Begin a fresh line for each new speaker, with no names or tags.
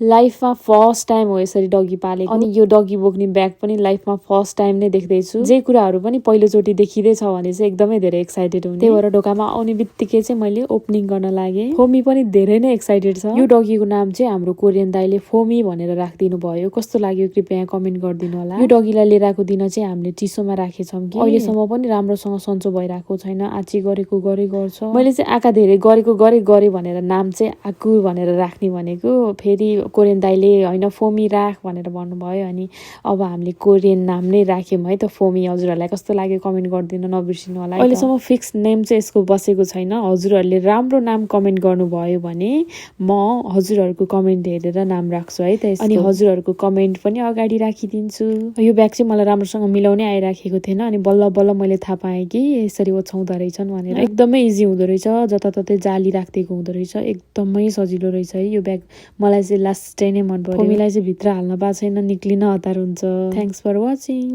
लाइफमा first time हो यसरी डगी पालेको अनि यो डगी बोक्ने ब्याग पनि लाइफमा फर्स्ट टाइम नै देख्दैछु। जे कुराहरू पनि पहिलोचोटि देखिँदैछ भने चाहिँ एकदमै धेरै एक्साइटेड हुने। त्यही भएर ढोकामा आउने बित्तिकै चाहिँ मैले ओपनिङ गर्न लागे। फोमी पनि धेरै नै एक्साइटेड छ। यो डगीको नाम चाहिँ हाम्रो कोरियन दाइले फोमी भनेर राखिदिनु भयो। कस्तो लाग्यो कृपया कमेन्ट गरिदिनु होला। यो डगीलाई लिएर आएको दिन चाहिँ हामीले चिसोमा राखेछौँ कि अहिलेसम्म पनि राम्रोसँग सन्चो भइरहेको छैन। आची गरेको गरे गर्छ। मैले चाहिँ आँखा धेरै गरेको गरे भनेर नाम चाहिँ आकु भनेर राख्ने भनेको, फेरि कोरियन दाइले होइन फोमी राख भनेर भन्नुभयो। अनि अब हामीले कोरियन नाम नै राख्यौँ है त, फोमी। हजुरहरूलाई कस्तो लाग्यो कमेन्ट गरिदिनु नबिर्सिनु होला। अहिलेसम्म फिक्स नेम चाहिँ यसको बसेको छैन। हजुरहरूले राम्रो नाम कमेन्ट गर्नुभयो भने म हजुरहरूको कमेन्ट हेरेर नाम राख्छु है त। अनि हजुरहरूको कमेन्ट पनि अगाडि राखिदिन्छु। यो ब्याग चाहिँ मलाई राम्रोसँग मिलाउनै आइराखेको थिएन। अनि बल्ल बल्ल मैले थाहा पाएँ कि यसरी ओछ्याउँदो रहेछन् भनेर। एकदमै इजी हुँदो रहेछ, जताततै जाली राखिदिएको हुँदो रहेछ। एकदमै सजिलो रहेछ है यो ब्याग। मलाई चाहिँ लास्टै नै मन पर्यो। फोमीलाई चाहिँ भित्र हाल्न पाएको छैन, निक्लिन हतार हुन्छ। Thanks for watching.